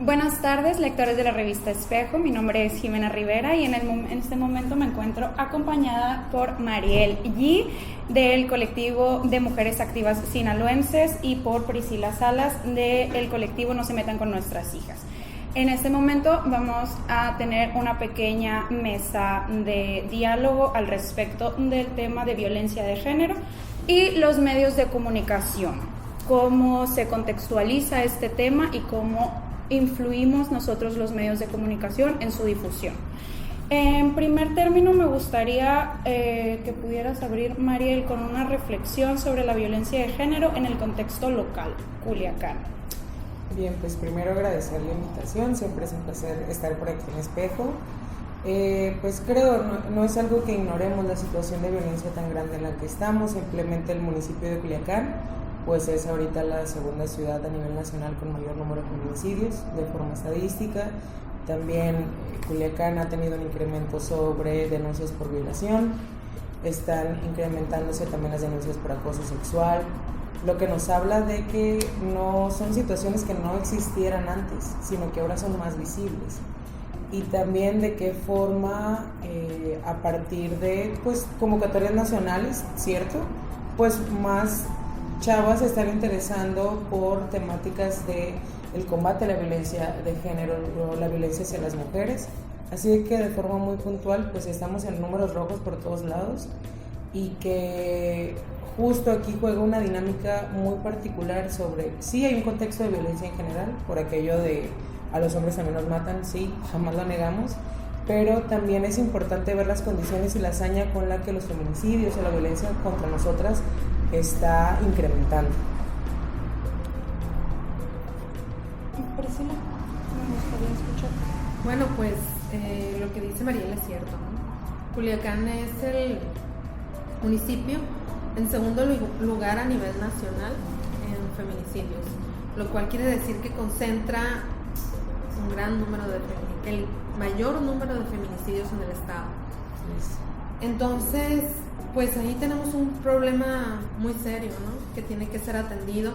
Buenas tardes, lectores de la revista Espejo. Mi nombre es Jimena Rivera y en este momento me encuentro acompañada por Mariel Yi del colectivo de Mujeres Activas Sinaloenses y por Priscila Salas del colectivo No se metan con nuestras hijas. En este momento vamos a tener una pequeña mesa de diálogo al respecto del tema de violencia de género y los medios de comunicación, cómo se contextualiza este tema y cómo influimos nosotros los medios de comunicación en su difusión. En primer término, me gustaría que pudieras abrir, Mariel, con una reflexión sobre la violencia de género en el contexto local, Culiacán. Bien, pues primero agradecer la invitación, siempre es un placer estar por aquí en Espejo. Pues creo, no es algo que ignoremos la situación de violencia tan grande en la que estamos. Simplemente el municipio de Culiacán pues es ahorita la segunda ciudad a nivel nacional con mayor número de feminicidios de forma estadística. También Culiacán ha tenido un incremento sobre denuncias por violación, están incrementándose también las denuncias por acoso sexual, lo que nos habla de que no son situaciones que no existieran antes, sino que ahora son más visibles. Y también de qué forma a partir de pues convocatorias nacionales, ¿cierto? Pues más chavas se están interesando por temáticas de el combate a la violencia de género o la violencia hacia las mujeres, así que de forma muy puntual pues estamos en números rojos por todos lados y que justo aquí juega una dinámica muy particular sobre, sí hay un contexto de violencia en general, por aquello de a los hombres también nos matan, sí, jamás lo negamos, pero también es importante ver las condiciones y la hazaña con la que los feminicidios o la violencia contra nosotras está incrementando. Priscila, me gustaría escuchar. Bueno, pues lo que dice Mariel es cierto, ¿no? Culiacán es el municipio en segundo lugar a nivel nacional en feminicidios, lo cual quiere decir que concentra un gran número el mayor número de feminicidios en el estado. Entonces, pues ahí tenemos un problema muy serio, ¿no? Que tiene que ser atendido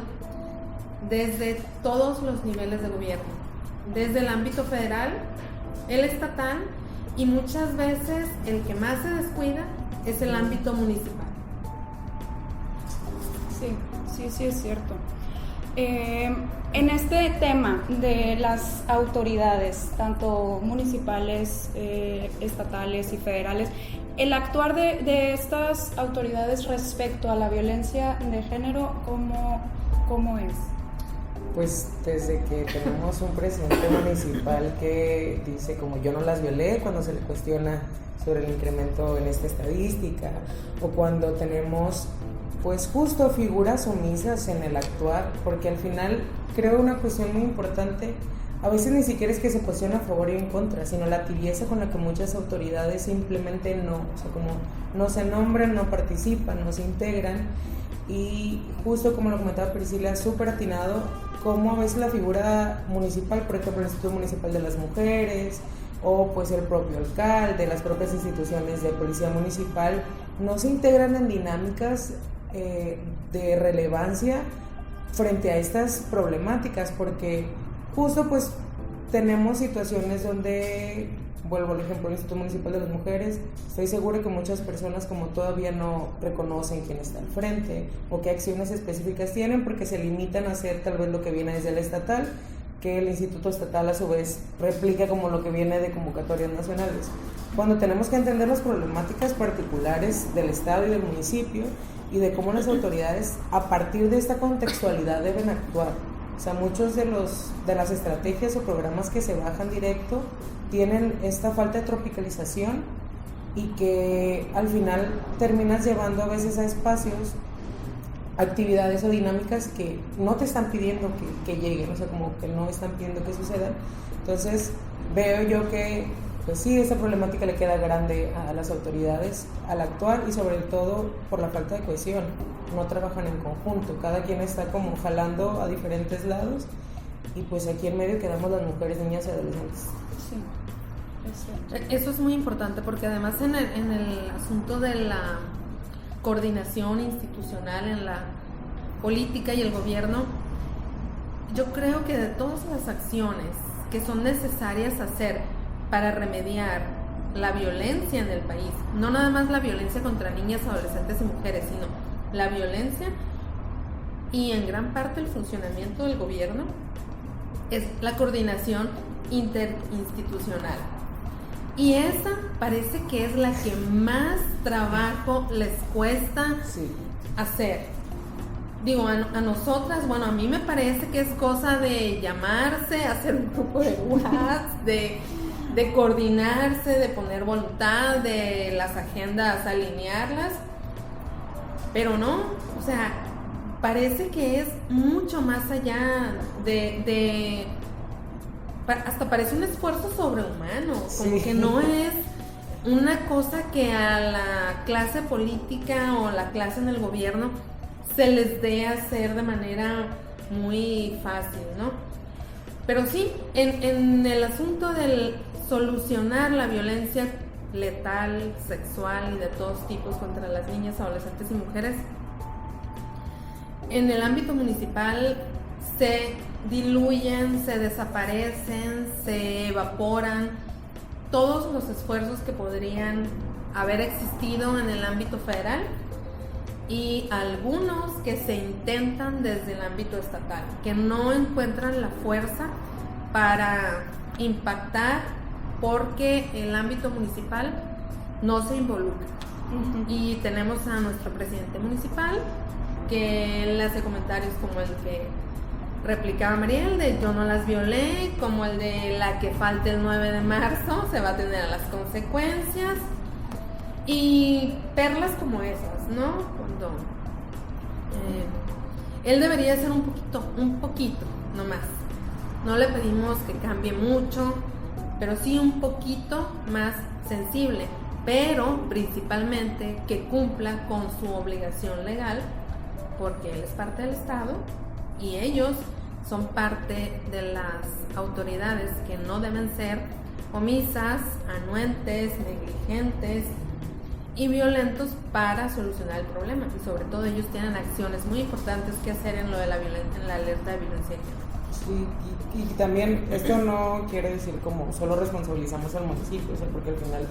desde todos los niveles de gobierno, desde el ámbito federal, el estatal y muchas veces el que más se descuida es el ámbito municipal. Sí, es cierto. En este tema de las autoridades, tanto municipales, estatales y federales, el actuar de estas autoridades respecto a la violencia de género, ¿cómo es? Pues desde que tenemos un presidente municipal que dice como yo no las violé cuando se le cuestiona sobre el incremento en esta estadística, o cuando tenemos pues justo figuras omisas en el actuar, porque al final creo una cuestión muy importante, a veces ni siquiera es que se posiciona a favor y en contra, sino la tibieza con la que muchas autoridades simplemente como no se nombran, no participan, no se integran, y justo como lo comentaba Priscila, súper atinado, como a veces la figura municipal, por ejemplo el Instituto Municipal de las Mujeres, o pues el propio alcalde, las propias instituciones de policía municipal, no se integran en dinámicas de relevancia frente a estas problemáticas, porque justo pues tenemos situaciones donde, vuelvo al ejemplo del Instituto Municipal de las Mujeres, estoy segura que muchas personas como todavía no reconocen quién está al frente o qué acciones específicas tienen, porque se limitan a hacer tal vez lo que viene desde el estatal, que el Instituto Estatal a su vez replica como lo que viene de convocatorias nacionales, cuando tenemos que entender las problemáticas particulares del estado y del municipio y de cómo las autoridades a partir de esta contextualidad deben actuar. O sea, muchos de las estrategias o programas que se bajan directo tienen esta falta de tropicalización y que al final terminas llevando a veces a espacios, actividades o dinámicas que no te están pidiendo que lleguen, o sea, como que no están pidiendo que sucedan. Entonces veo yo que pues sí, esta problemática le queda grande a las autoridades al actuar y sobre todo por la falta de cohesión, no trabajan en conjunto, cada quien está como jalando a diferentes lados y pues aquí en medio quedamos las mujeres, niñas y adolescentes. Sí, eso es muy importante porque además en el asunto de la coordinación institucional en la política y el gobierno, yo creo que de todas las acciones que son necesarias hacer para remediar la violencia en el país, no nada más la violencia contra niñas, adolescentes y mujeres, sino la violencia y en gran parte el funcionamiento del gobierno, es la coordinación interinstitucional. Y esa parece que es la que más trabajo les cuesta hacer. Digo, a nosotras, bueno, a mí me parece que es cosa de llamarse, hacer un grupo de WhatsApp, de coordinarse, de poner voluntad, de las agendas alinearlas, pero no, o sea, parece que es mucho más allá hasta parece un esfuerzo sobrehumano, como que no es una cosa que a la clase política o la clase en el gobierno se les dé hacer de manera muy fácil, ¿no? Pero sí, en el asunto del solucionar la violencia letal, sexual y de todos tipos contra las niñas, adolescentes y mujeres, en el ámbito municipal se diluyen, se desaparecen, se evaporan todos los esfuerzos que podrían haber existido en el ámbito federal y algunos que se intentan desde el ámbito estatal, que no encuentran la fuerza para impactar porque el ámbito municipal no se involucra. Y tenemos a nuestro presidente municipal que él hace comentarios como el que replicaba Mariel, de yo no las violé, como el de la que falte el 9 de marzo, se va a tener las consecuencias, y perlas como esas, ¿no? Cuando él debería ser un poquito, no más. No le pedimos que cambie mucho, pero sí un poquito más sensible, pero principalmente que cumpla con su obligación legal, porque él es parte del Estado y ellos son parte de las autoridades que no deben ser omisas, anuentes, negligentes y violentos para solucionar el problema. Y sobre todo ellos tienen acciones muy importantes que hacer en lo de en la alerta de violencia de género. Sí, y también esto no quiere decir como solo responsabilizamos al municipio, o sea, porque al final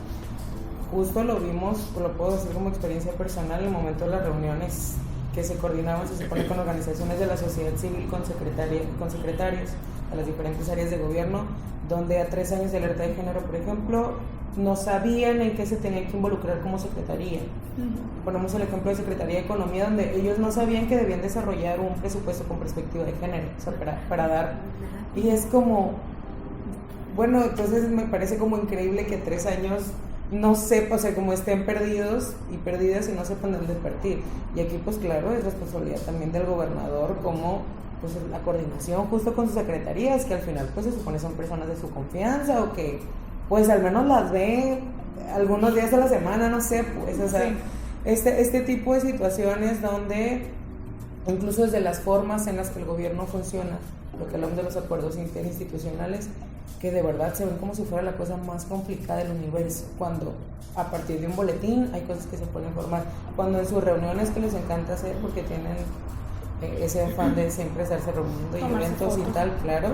justo lo vimos, lo puedo decir como experiencia personal, en el momento de las reuniones que se coordinaban, se supone, con organizaciones de la sociedad civil, con secretarios de las diferentes áreas de gobierno, donde a 3 años de alerta de género, por ejemplo, no sabían en qué se tenían que involucrar como secretaría. Ponemos el ejemplo de Secretaría de Economía, donde ellos no sabían que debían desarrollar un presupuesto con perspectiva de género, o sea, para dar. Y es como, bueno, entonces me parece como increíble que 3 años no sepa, o sea, como estén perdidos y perdidas y no sepan dónde partir. Y aquí, pues claro, es responsabilidad también del gobernador, como pues la coordinación justo con sus secretarías, que al final pues se supone son personas de su confianza, o que pues al menos las ve algunos días a la semana, no sé, pues, o sea, este tipo de situaciones donde incluso desde las formas en las que el gobierno funciona, lo que hablamos de los acuerdos interinstitucionales, que de verdad se ven como si fuera la cosa más complicada del universo, cuando a partir de un boletín hay cosas que se pueden formar, cuando en sus reuniones que les encanta hacer porque tienen ese afán de siempre estarse reuniendo y eventos y tal, claro,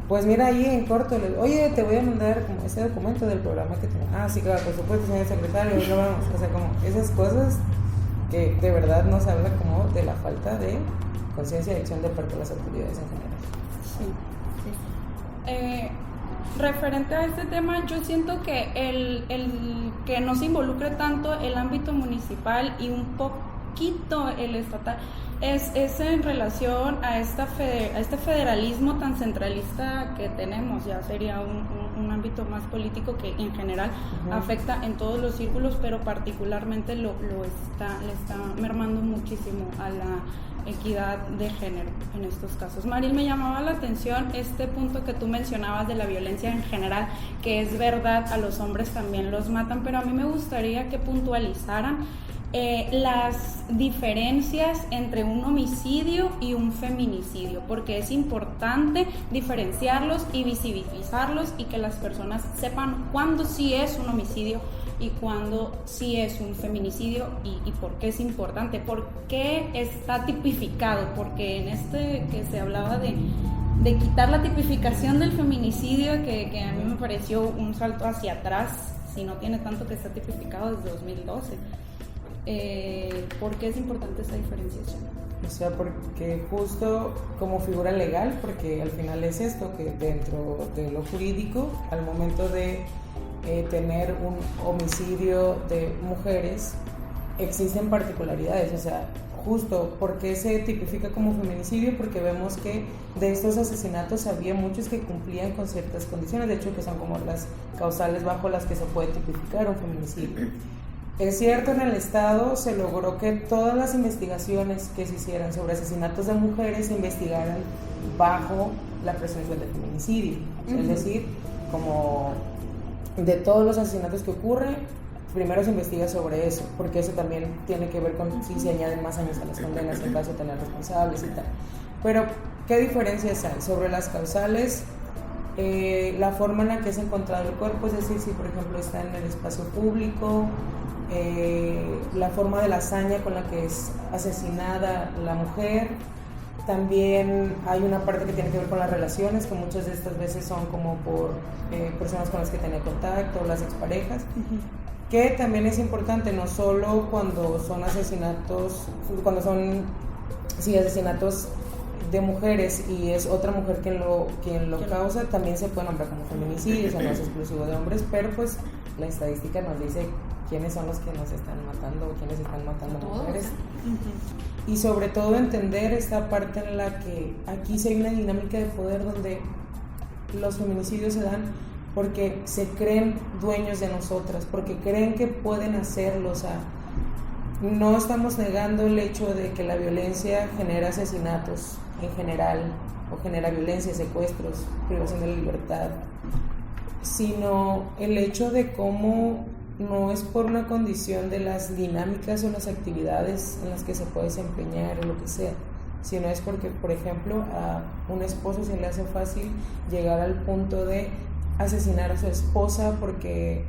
pues mira ahí en corto, oye, te voy a mandar como ese documento del programa que tengo. Ah, sí, claro, por supuesto, señor secretario, no vamos, o sea, como esas cosas que de verdad nos habla como de la falta de conciencia y acción de parte de las autoridades en general. Referente a este tema, yo siento que el que no se involucre tanto el ámbito municipal y un poquito el estatal es en relación a este federalismo tan centralista que tenemos. Ya sería un ámbito más político que en general afecta en todos los círculos, pero particularmente le está mermando muchísimo a la equidad de género en estos casos. Mariel, me llamaba la atención este punto que tú mencionabas de la violencia en general, que es verdad, a los hombres también los matan, pero a mí me gustaría que puntualizaran las diferencias entre un homicidio y un feminicidio, porque es importante diferenciarlos y visibilizarlos y que las personas sepan cuándo sí es un homicidio y cuándo sí es un feminicidio y por qué es importante, por qué está tipificado, porque en este que se hablaba de de quitar la tipificación del feminicidio, que a mí me pareció un salto hacia atrás, si no tiene tanto que está tipificado desde 2012. ¿Por qué es importante esa diferenciación? O sea, porque justo como figura legal, porque al final es esto, que dentro de lo jurídico, al momento de tener un homicidio de mujeres, existen particularidades. O sea, justo, ¿por qué se tipifica como feminicidio? Porque vemos que de estos asesinatos había muchos que cumplían con ciertas condiciones, de hecho que son como las causales bajo las que se puede tipificar un feminicidio. Es cierto, en el estado se logró que todas las investigaciones que se hicieran sobre asesinatos de mujeres se investigaran bajo la presunción de feminicidio. Es decir, como de todos los asesinatos que ocurren, primero se investiga sobre eso, porque eso también tiene que ver con si se añaden más años a las condenas en caso de tener responsables y tal. Pero, ¿qué diferencias hay? Sobre las causales, la forma en la que es encontrado el cuerpo, es decir, si por ejemplo está en el espacio público, la forma de la hazaña con la que es asesinada la mujer. También hay una parte que tiene que ver con las relaciones, que muchas de estas veces son como por personas con las que tenía contacto, las exparejas, que también es importante, no solo cuando son asesinatos, cuando son asesinatos de mujeres y es otra mujer quien lo causa, también se puede nombrar como feminicidio, o sea, no es exclusivo de hombres, pero pues la estadística nos dice quiénes son los que nos están matando o quiénes están matando a mujeres. Y sobre todo entender esta parte en la que aquí sí hay una dinámica de poder donde los feminicidios se dan porque se creen dueños de nosotras, porque creen que pueden hacerlo. O sea, no estamos negando el hecho de que la violencia genera asesinatos en general, o genera violencia, secuestros, privación de la libertad, sino el hecho de cómo no es por una condición de las dinámicas o las actividades en las que se puede desempeñar o lo que sea, sino es porque, por ejemplo, a un esposo se le hace fácil llegar al punto de asesinar a su esposa porque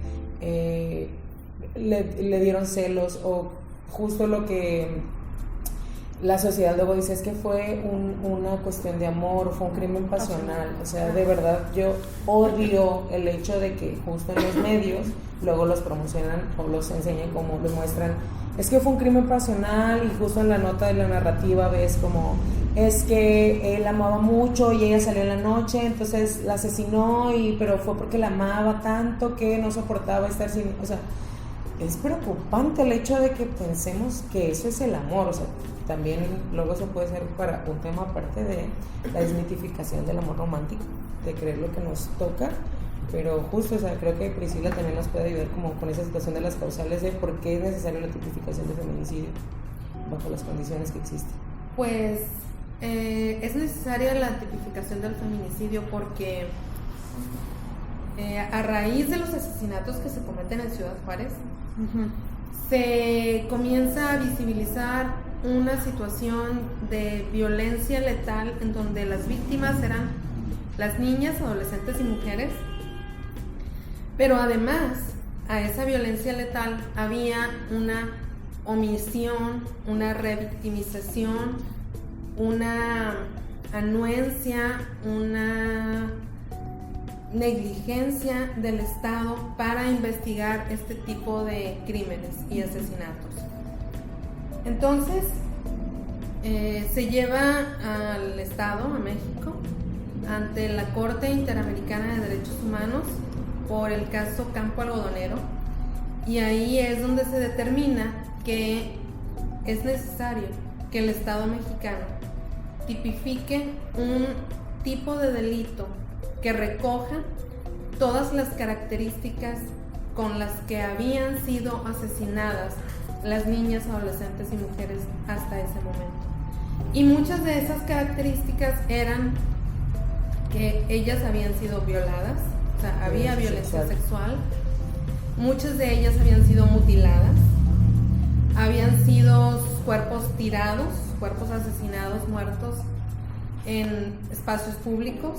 le dieron celos, o justo lo que la sociedad luego dice es que fue una cuestión de amor, fue un crimen pasional. O sea, de verdad yo odio el hecho de que justo en los medios luego los promocionan o los enseñan como los muestran, es que fue un crimen pasional, y justo en la nota de la narrativa ves como es que él amaba mucho y ella salió en la noche, entonces la asesinó, pero fue porque la amaba tanto que no soportaba estar sin... O sea, es preocupante el hecho de que pensemos que eso es el amor. O sea, también luego se puede ser para un tema aparte de la desmitificación del amor romántico, de creer lo que nos toca, pero justo, o sea, creo que Priscila también nos puede ayudar como con esa situación de las causales de por qué es necesaria la tipificación de feminicidio bajo las condiciones que existen. Pues es necesaria la tipificación del feminicidio porque a raíz de los asesinatos que se cometen en Ciudad Juárez, se comienza a visibilizar una situación de violencia letal en donde las víctimas eran las niñas, adolescentes y mujeres, pero además a esa violencia letal había una omisión, una revictimización, una anuencia, una negligencia del Estado para investigar este tipo de crímenes y asesinatos. Entonces se lleva al Estado, a México, ante la Corte Interamericana de Derechos Humanos por el caso Campo Algodonero, y ahí es donde se determina que es necesario que el Estado mexicano tipifique un tipo de delito que recoja todas las características con las que habían sido asesinadas las niñas, adolescentes y mujeres hasta ese momento. Y muchas de esas características eran que ellas habían sido violadas, o sea, había violencia sexual, muchas de ellas habían sido mutiladas, habían sido sus cuerpos tirados, cuerpos asesinados, muertos en espacios públicos.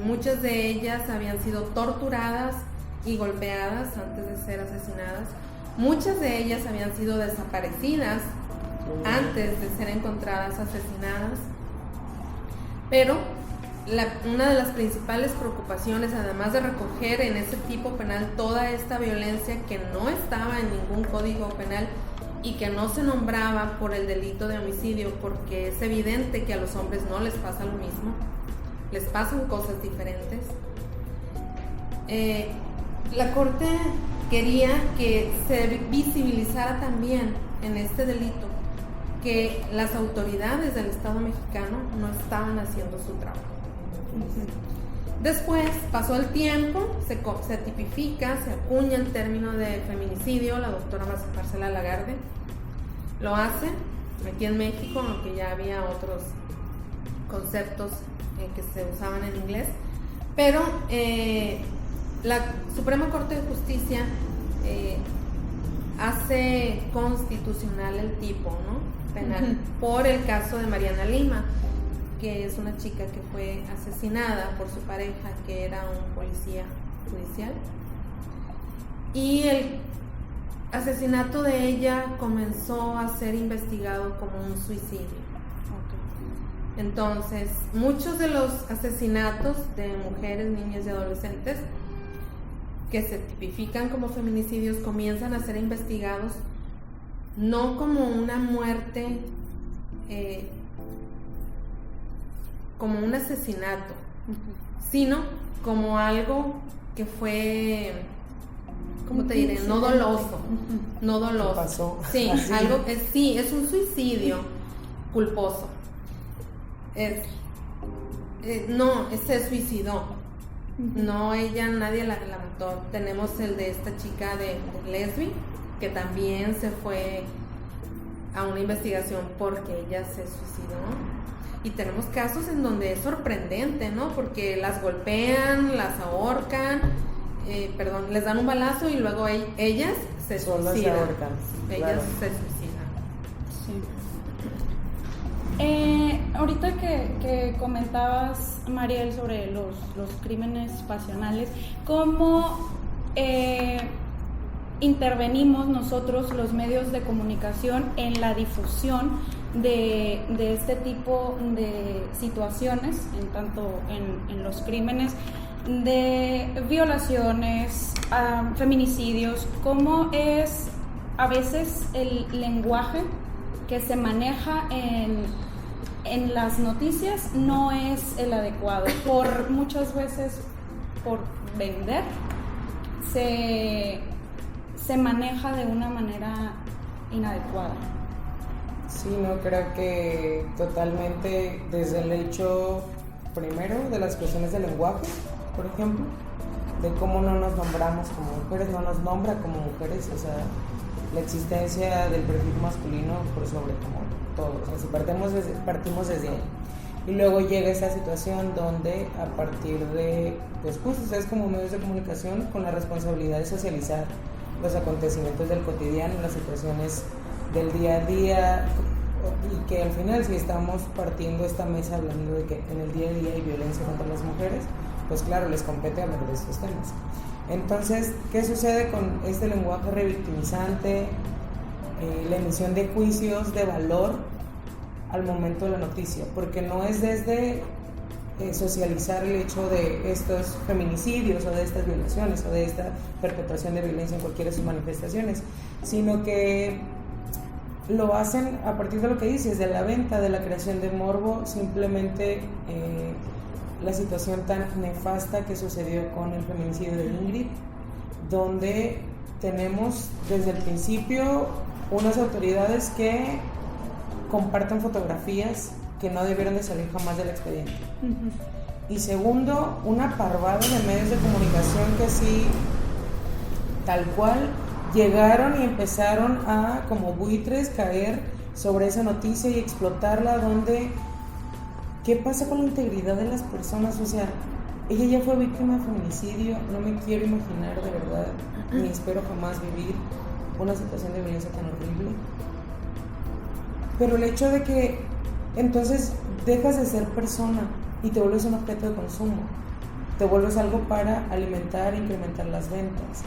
Muchas de ellas habían sido torturadas y golpeadas antes de ser asesinadas. Muchas de ellas habían sido desaparecidas antes de ser encontradas asesinadas. Pero una de las principales preocupaciones, además de recoger en ese tipo penal toda esta violencia que no estaba en ningún código penal y que no se nombraba por el delito de homicidio, porque es evidente que a los hombres no les pasa lo mismo, les pasan cosas diferentes. La Corte quería que se visibilizara también en este delito que las autoridades del Estado mexicano no estaban haciendo su trabajo. Después pasó el tiempo, se tipifica, se acuña el término de feminicidio. La doctora Marcela Lagarde lo hace aquí en México, aunque ya había otros conceptos que se usaban en inglés, pero la Suprema Corte de Justicia hace constitucional el tipo, ¿no?, penal, por el caso de Mariana Lima, que es una chica que fue asesinada por su pareja, que era un policía judicial, y el asesinato de ella comenzó a ser investigado como un suicidio. Entonces, muchos de los asesinatos de mujeres, niñas y adolescentes que se tipifican como feminicidios comienzan a ser investigados no como una muerte, como un asesinato, sino como algo que fue, ¿cómo te diré? No doloso, no doloso. Pasó. Sí, así. algo sí, es un suicidio culposo. No, se suicidó. No, nadie la mató. Tenemos el de esta chica de Lesbi, que también se fue a una investigación porque ella se suicidó. Y tenemos casos en donde es sorprendente, ¿no? Porque las golpean, las ahorcan, les dan un balazo y luego ellas se Solas suicidan. se ahorcan. Ellas Claro. se suicidan. Sí. Ahorita que comentabas, Mariel, sobre los crímenes pasionales, ¿cómo intervenimos nosotros, los medios de comunicación, en la difusión de este tipo de situaciones, en tanto en los crímenes de violaciones, feminicidios? ¿Cómo es a veces el lenguaje que se maneja en las noticias no es el adecuado? Por muchas veces, por vender, se maneja de una manera inadecuada. Sí, no, creo que totalmente, desde el hecho primero de las cuestiones del lenguaje, por ejemplo, de cómo no nos nombramos como mujeres, no nos nombra como mujeres, o sea, la existencia del perfil masculino por sobre como todo, o sea, si partimos desde ahí. Y luego llega esa situación donde a partir de, pues justo ustedes como medios de comunicación, con la responsabilidad de socializar los acontecimientos del cotidiano, las situaciones del día a día, y que al final, si estamos partiendo esta mesa hablando de que en el día a día hay violencia contra las mujeres, pues claro, les compete hablar de estos temas. Entonces, ¿qué sucede con este lenguaje revictimizante? La emisión de juicios de valor al momento de la noticia, porque no es desde socializar el hecho de estos feminicidios o de estas violaciones o de esta perpetración de violencia en cualquiera de sus manifestaciones, sino que lo hacen a partir de lo que dices, de la venta, de la creación de morbo, simplemente la situación tan nefasta que sucedió con el feminicidio de Ingrid, donde tenemos desde el principio unas autoridades que comparten fotografías que no debieron de salir jamás del expediente. Y segundo, una parvada de medios de comunicación que sí, tal cual, llegaron y empezaron a, como buitres, caer sobre esa noticia y explotarla, donde, ¿qué pasa con la integridad de las personas? O sea, ella ya fue víctima de feminicidio, no me quiero imaginar de verdad, ni espero jamás vivir una situación de violencia tan horrible. Pero el hecho de que entonces dejas de ser persona y te vuelves un objeto de consumo, te vuelves algo para alimentar e incrementar las ventas.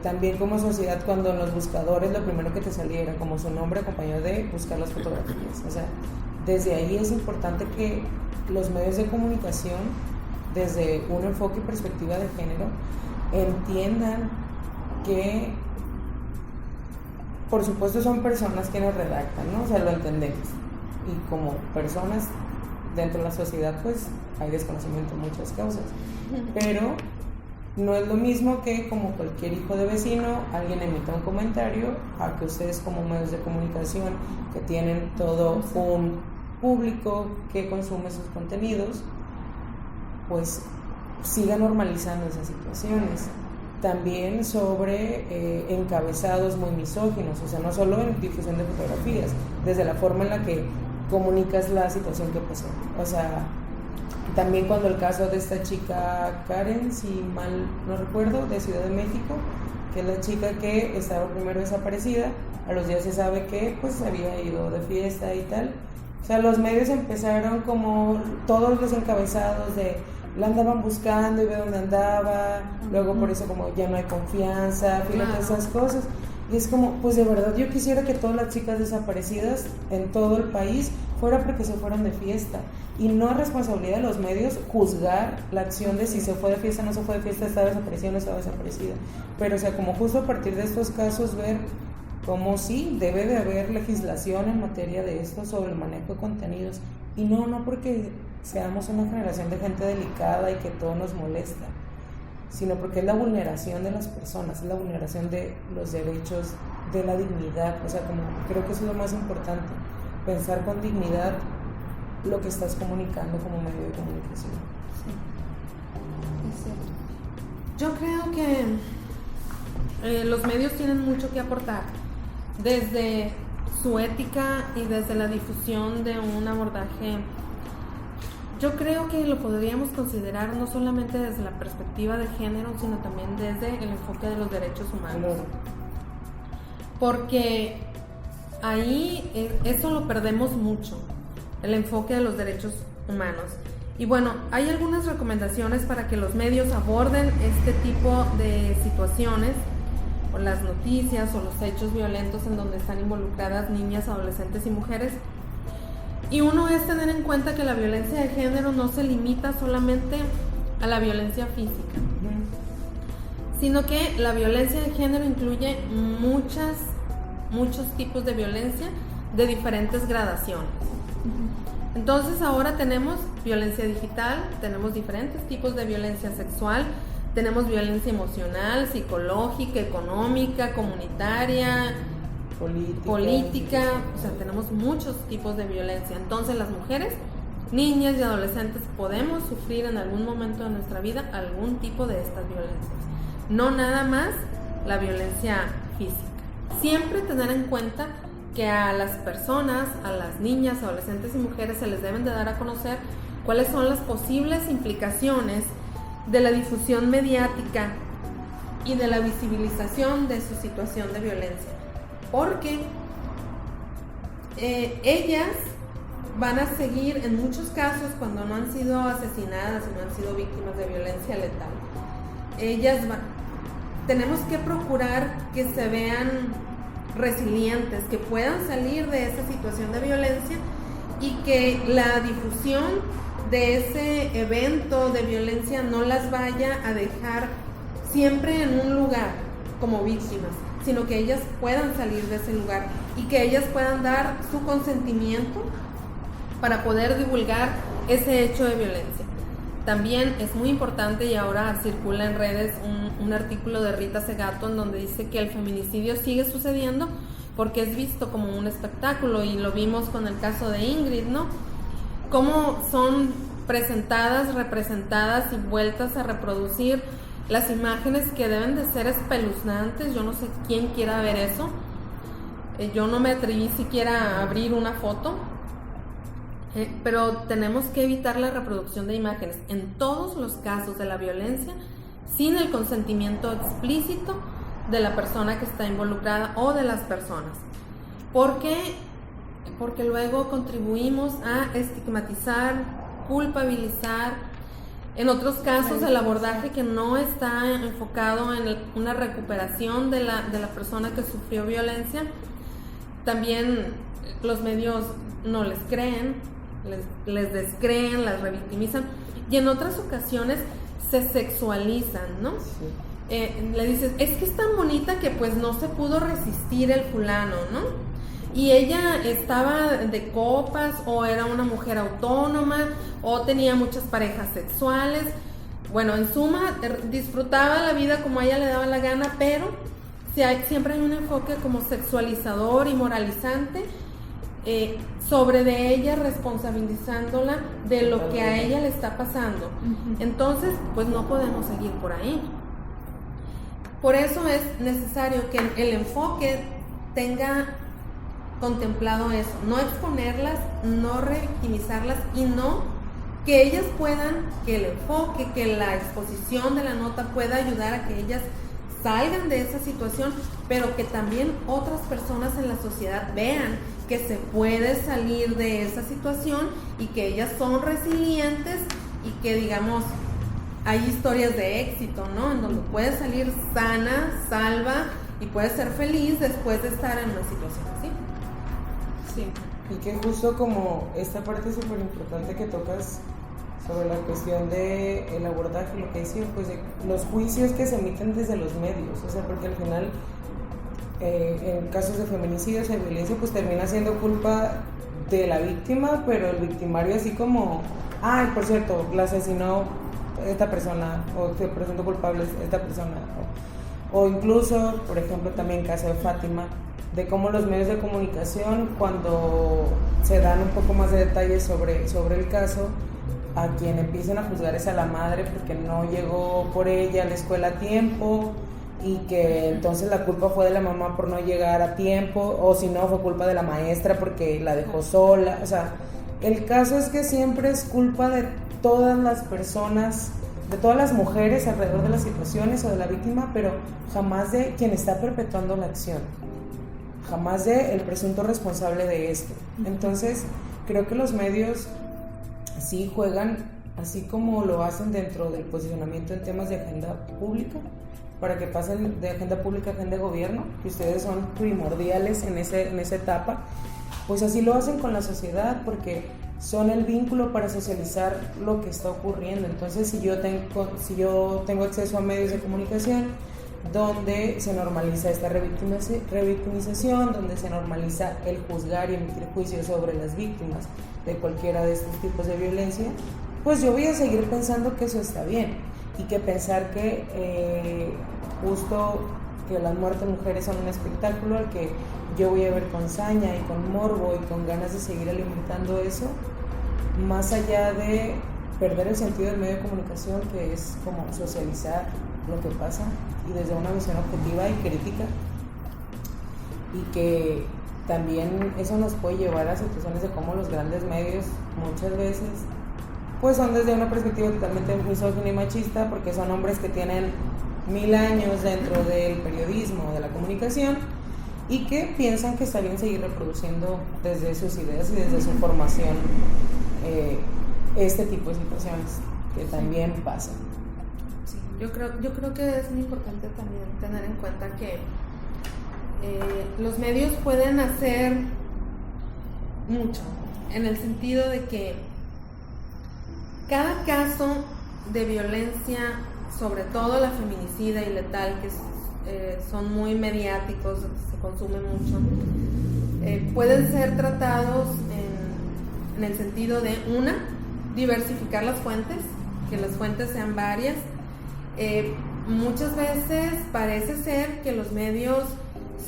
También como sociedad, cuando en los buscadores lo primero que te saliera como su nombre acompañado de buscar las fotografías, o sea, desde ahí es importante que los medios de comunicación, desde un enfoque y perspectiva de género, entiendan que, por supuesto, son personas quienes redactan, ¿no? O sea, lo entendemos. Y como personas dentro de la sociedad, pues hay desconocimiento en muchas causas. Pero no es lo mismo que, como cualquier hijo de vecino, alguien emita un comentario, a que ustedes, como medios de comunicación que tienen todo un público que consume sus contenidos, pues siga normalizando esas situaciones. También sobre encabezados muy misóginos, o sea, no solo en difusión de fotografías, desde la forma en la que comunicas la situación que pasó. O sea, también cuando el caso de esta chica Karen, si mal no recuerdo, de Ciudad de México, que es la chica que estaba primero desaparecida, a los días se sabe que pues había ido de fiesta y tal. O sea, los medios empezaron como todos los encabezados de la andaban buscando y ve dónde andaba, luego por eso como ya no hay confianza, fíjate esas cosas. Y es como, pues de verdad yo quisiera que todas las chicas desaparecidas en todo el país fuera porque se fueron de fiesta. Y no es responsabilidad de los medios juzgar la acción de si se fue de fiesta, no se fue de fiesta, estaba desaparecida o no estaba desaparecida. Pero o sea, como justo a partir de estos casos ver cómo sí debe de haber legislación en materia de esto sobre el manejo de contenidos. Y no porque seamos una generación de gente delicada y que todo nos molesta, sino porque es la vulneración de las personas, es la vulneración de los derechos, de la dignidad. O sea, como creo que eso es lo más importante, pensar con dignidad lo que estás comunicando como medio de comunicación. Sí, es cierto. Yo creo que los medios tienen mucho que aportar, desde su ética y desde la difusión de un abordaje. Yo creo que lo podríamos considerar no solamente desde la perspectiva de género, sino también desde el enfoque de los derechos humanos. Porque ahí eso lo perdemos mucho, el enfoque de los derechos humanos. Y bueno, hay algunas recomendaciones para que los medios aborden este tipo de situaciones, o las noticias o los hechos violentos en donde están involucradas niñas, adolescentes y mujeres. Y uno es tener en cuenta que la violencia de género no se limita solamente a la violencia física, sino que la violencia de género incluye muchos tipos de violencia de diferentes gradaciones. Entonces ahora tenemos violencia digital, tenemos diferentes tipos de violencia sexual, tenemos violencia emocional, psicológica, económica, comunitaria, política, o sea, tenemos muchos tipos de violencia. Entonces las mujeres, niñas y adolescentes podemos sufrir en algún momento de nuestra vida algún tipo de estas violencias, no nada más la violencia física. Siempre tener en cuenta que a las personas, a las niñas, adolescentes y mujeres se les deben de dar a conocer cuáles son las posibles implicaciones de la difusión mediática y de la visibilización de su situación de violencia. Porque ellas van a seguir, en muchos casos, cuando no han sido asesinadas o no han sido víctimas de violencia letal, tenemos que procurar que se vean resilientes, que puedan salir de esa situación de violencia y que la difusión de ese evento de violencia no las vaya a dejar siempre en un lugar como víctimas, sino que ellas puedan salir de ese lugar y que ellas puedan dar su consentimiento para poder divulgar ese hecho de violencia. También es muy importante, y ahora circula en redes un artículo de Rita Segato en donde dice que el feminicidio sigue sucediendo porque es visto como un espectáculo, y lo vimos con el caso de Ingrid, ¿no? Cómo son presentadas, representadas y vueltas a reproducir las imágenes que deben de ser espeluznantes. Yo no sé quién quiera ver eso. Yo no me atreví siquiera a abrir una foto. Pero tenemos que evitar la reproducción de imágenes en todos los casos de la violencia sin el consentimiento explícito de la persona que está involucrada o de las personas. ¿Por qué? Porque luego contribuimos a estigmatizar, culpabilizar. En otros casos, el abordaje que no está enfocado en una recuperación de la persona que sufrió violencia, también los medios no les creen, les descreen, las revictimizan, y en otras ocasiones se sexualizan, ¿no? Sí. Le dices, es que es tan bonita que pues no se pudo resistir el fulano, ¿no? Y ella estaba de copas, o era una mujer autónoma, o tenía muchas parejas sexuales. Bueno, en suma, disfrutaba la vida como a ella le daba la gana, pero siempre hay un enfoque como sexualizador y moralizante sobre de ella, responsabilizándola de lo que a ella le está pasando. Entonces, pues no podemos seguir por ahí. Por eso es necesario que el enfoque tenga contemplado eso, no exponerlas, no revictimizarlas, y no que ellas puedan, que el enfoque, que la exposición de la nota pueda ayudar a que ellas salgan de esa situación, pero que también otras personas en la sociedad vean que se puede salir de esa situación y que ellas son resilientes, y que, digamos, hay historias de éxito, ¿no? En donde puedes salir sana, salva, y puedes ser feliz después de estar en una situación así. Sí. Y que justo como esta parte súper importante que tocas sobre la cuestión del abordaje, lo que decía, pues de los juicios que se emiten desde los medios, o sea, porque al final en casos de feminicidios, de violencia, pues termina siendo culpa de la víctima, pero el victimario así como, ay, por cierto, la asesinó esta persona, o se presentó culpable esta persona, o incluso, por ejemplo, también caso de Fátima, de cómo los medios de comunicación, cuando se dan un poco más de detalles sobre el caso, a quien empiezan a juzgar es a la madre porque no llegó por ella a la escuela a tiempo, y que entonces la culpa fue de la mamá por no llegar a tiempo, o si no fue culpa de la maestra porque la dejó sola. O sea, el caso es que siempre es culpa de todas las personas, de todas las mujeres alrededor de las situaciones o de la víctima, pero jamás de quien está perpetuando la acción, jamás de el presunto responsable de esto. Entonces creo que los medios sí juegan, así como lo hacen dentro del posicionamiento en temas de agenda pública, para que pasen de agenda pública a agenda de gobierno, que ustedes son primordiales en esa etapa, pues así lo hacen con la sociedad, porque son el vínculo para socializar lo que está ocurriendo. Entonces, si yo tengo acceso a medios de comunicación donde se normaliza esta revictimización, donde se normaliza el juzgar y emitir juicios sobre las víctimas de cualquiera de estos tipos de violencia, pues yo voy a seguir pensando que eso está bien, y que pensar que justo que las muertes mujeres son un espectáculo al que yo voy a ver con saña y con morbo y con ganas de seguir alimentando eso, más allá de perder el sentido del medio de comunicación, que es como socializar lo que pasa y desde una visión objetiva y crítica, y que también eso nos puede llevar a situaciones de cómo los grandes medios muchas veces pues son desde una perspectiva totalmente misógina y machista, porque son hombres que tienen 1000 años dentro del periodismo, de la comunicación, y que piensan que está bien seguir reproduciendo desde sus ideas y desde su formación este tipo de situaciones que también pasan. Sí, yo creo que es muy importante también tener en cuenta que los medios pueden hacer mucho, en el sentido de que cada caso de violencia, sobre todo la feminicida y letal, que son muy mediáticos, se consume mucho, pueden ser tratados en el sentido de, una, diversificar las fuentes, que las fuentes sean varias. Muchas veces parece ser que los medios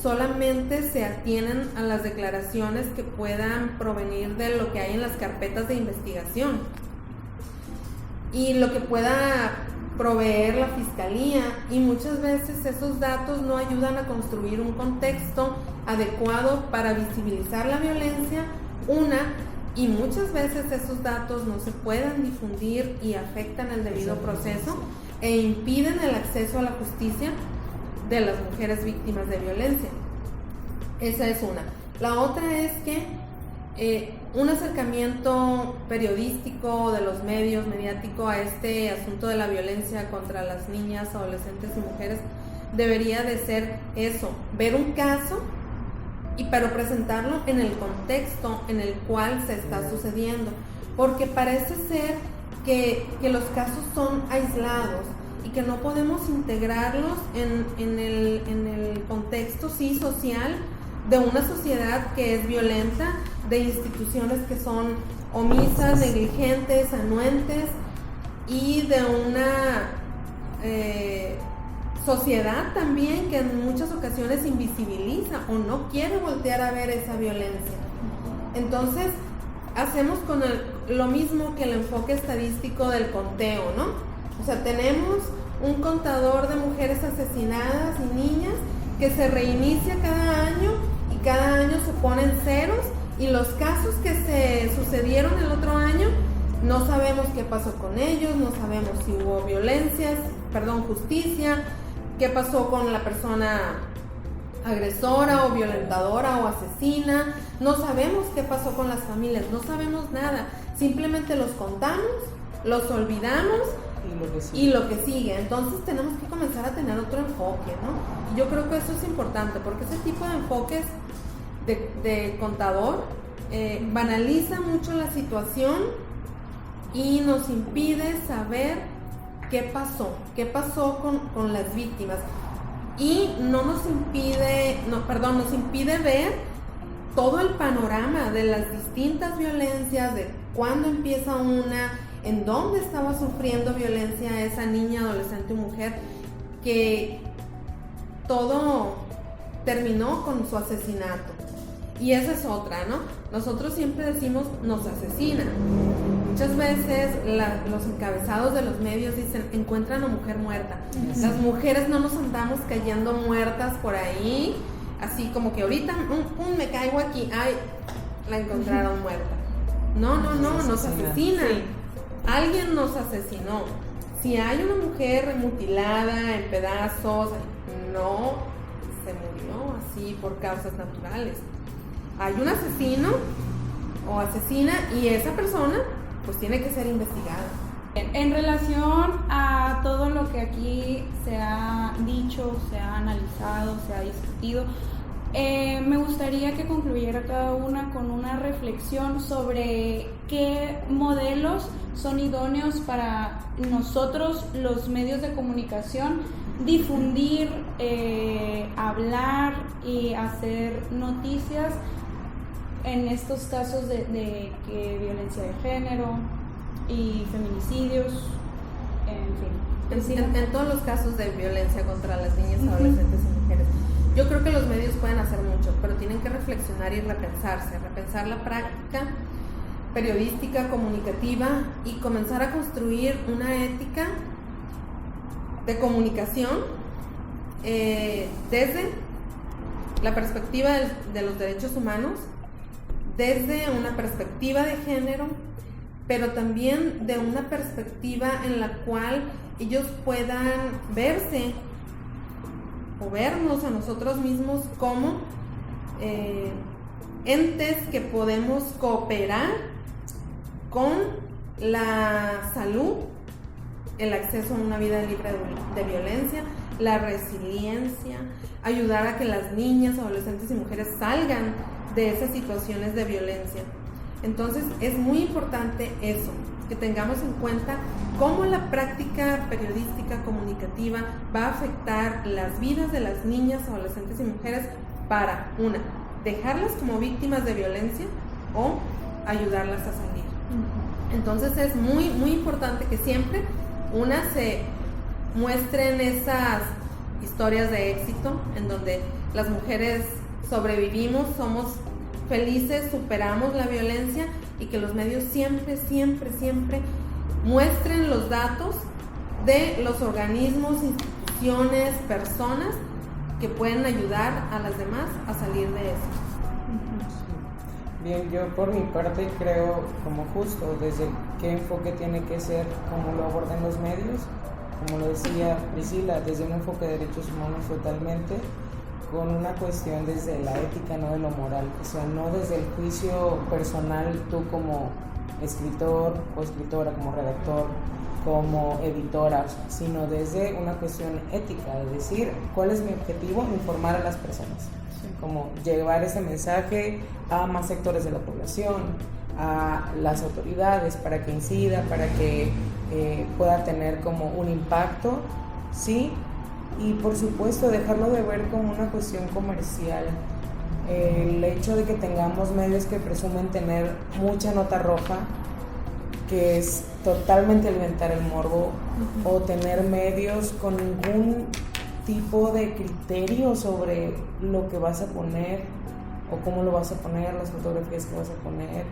solamente se atienen a las declaraciones que puedan provenir de lo que hay en las carpetas de investigación y lo que pueda proveer la fiscalía, y muchas veces esos datos no ayudan a construir un contexto adecuado para visibilizar la violencia, y muchas veces esos datos no se pueden difundir y afectan el debido proceso e impiden el acceso a la justicia de las mujeres víctimas de violencia. Esa es una. La otra es que un acercamiento periodístico de los medios, mediático, a este asunto de la violencia contra las niñas, adolescentes y mujeres debería de ser eso, ver un caso pero presentarlo en el contexto en el cual se está sucediendo, porque parece ser que los casos son aislados y que no podemos integrarlos en el contexto social de una sociedad que es violenta, de instituciones que son omisas, negligentes, anuentes, y de una sociedad también que en muchas ocasiones invisibiliza o no quiere voltear a ver esa violencia. Entonces hacemos con lo mismo que el enfoque estadístico del conteo, ¿no? O sea, tenemos un contador de mujeres asesinadas y niñas que se reinicia cada año, y cada año se ponen ceros, y los casos que se sucedieron el otro año no sabemos qué pasó con ellos, no sabemos si hubo justicia, qué pasó con la persona agresora o violentadora o asesina, no sabemos qué pasó con las familias, no sabemos nada, simplemente los contamos, los olvidamos y lo que sigue. Entonces tenemos que comenzar a tener otro enfoque, ¿no? Yo creo que eso es importante, porque ese tipo de enfoques de contador banaliza mucho la situación y nos impide saber qué pasó con las víctimas, y nos impide ver todo el panorama de las distintas violencias, de cuándo empieza una, en dónde estaba sufriendo violencia esa niña, adolescente o mujer, que todo terminó con su asesinato. Y esa es otra, ¿no? Nosotros siempre decimos, nos asesinan. Muchas veces los encabezados de los medios dicen, encuentran a mujer muerta. Sí. Las mujeres no nos andamos cayendo muertas por ahí, así como que ahorita me caigo aquí, ay, la encontraron muerta. No, nos asesinan. Sí. Alguien nos asesinó. Si hay una mujer mutilada en pedazos, no se murió así por causas naturales. Hay un asesino o asesina, y esa persona pues tiene que ser investigada. En relación a todo lo que aquí se ha dicho, se ha analizado, se ha discutido, me gustaría que concluyera cada una con una reflexión sobre qué modelos son idóneos para nosotros, los medios de comunicación, difundir, hablar y hacer noticias en estos casos de que violencia de género y feminicidios, en fin. En todos los casos de violencia contra las niñas, adolescentes y mujeres. Yo creo que los medios pueden hacer mucho, pero tienen que reflexionar y repensar la práctica periodística, comunicativa, y comenzar a construir una ética de comunicación desde la perspectiva de los derechos humanos, desde una perspectiva de género, pero también de una perspectiva en la cual ellos puedan verse o vernos a nosotros mismos como entes que podemos cooperar con la salud, el acceso a una vida libre de violencia, la resiliencia, ayudar a que las niñas, adolescentes y mujeres salgan de esas situaciones de violencia. Entonces es muy importante eso, que tengamos en cuenta cómo la práctica periodística comunicativa va a afectar las vidas de las niñas, adolescentes y mujeres para, una, dejarlas como víctimas de violencia o ayudarlas a salir. Entonces es muy, muy importante que siempre se muestren esas historias de éxito en donde las mujeres sobrevivimos, somos felices, superamos la violencia, y que los medios siempre muestren los datos de los organismos, instituciones, personas que pueden ayudar a las demás a salir de eso. Bien, yo por mi parte creo como justo desde qué enfoque tiene que ser, como lo abordan los medios, como lo decía Priscila, desde un enfoque de derechos humanos totalmente, con una cuestión desde la ética, no de lo moral, o sea, no desde el juicio personal, tú como escritor o escritora, como redactor, como editora, sino desde una cuestión ética, de decir, ¿cuál es mi objetivo? Informar a las personas. Sí. como llevar ese mensaje a más sectores de la población, a las autoridades, para que incida, para que pueda tener como un impacto, ¿sí? Y por supuesto dejarlo de ver como una cuestión comercial. El hecho de que tengamos medios que presumen tener mucha nota roja, que es totalmente alimentar el morbo, o tener medios con ningún tipo de criterio sobre lo que vas a poner o cómo lo vas a poner, las fotografías que vas a poner.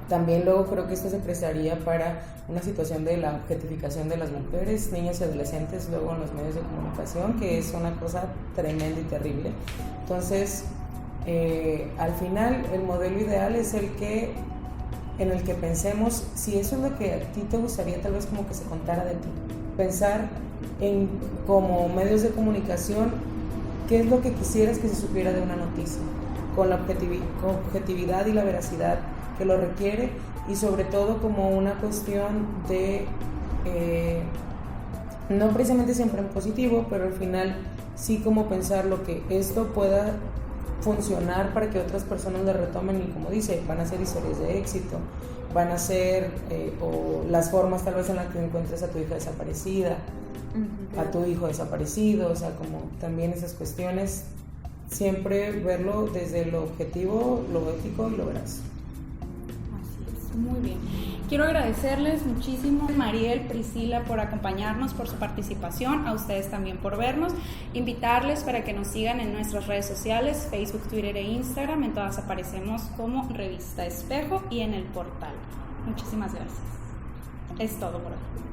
También luego creo que esto se prestaría para una situación de la objetificación de las mujeres, niñas y adolescentes luego en los medios de comunicación, que es una cosa tremenda y terrible. Entonces, al final el modelo ideal es el que en el que pensemos si eso es lo que a ti te gustaría tal vez como que se contara de ti. Pensar en como medios de comunicación qué es lo que quisieras que se supiera de una noticia, con la objetividad y la veracidad que lo requiere, y sobre todo como una cuestión de no precisamente siempre en positivo, pero al final sí como pensar lo que esto pueda funcionar para que otras personas lo retomen, y como dice, van a ser historias de éxito, van a ser o las formas tal vez en las que encuentres a tu hija desaparecida, a tu hijo desaparecido, o sea, como también esas cuestiones, siempre verlo desde lo objetivo, lo ético y lo veraz. Muy bien. Quiero agradecerles muchísimo, Mariel, Priscila, por acompañarnos, por su participación, a ustedes también por vernos, invitarles para que nos sigan en nuestras redes sociales, Facebook, Twitter e Instagram, en todas aparecemos como Revista Espejo y en el portal. Muchísimas gracias. Es todo por hoy.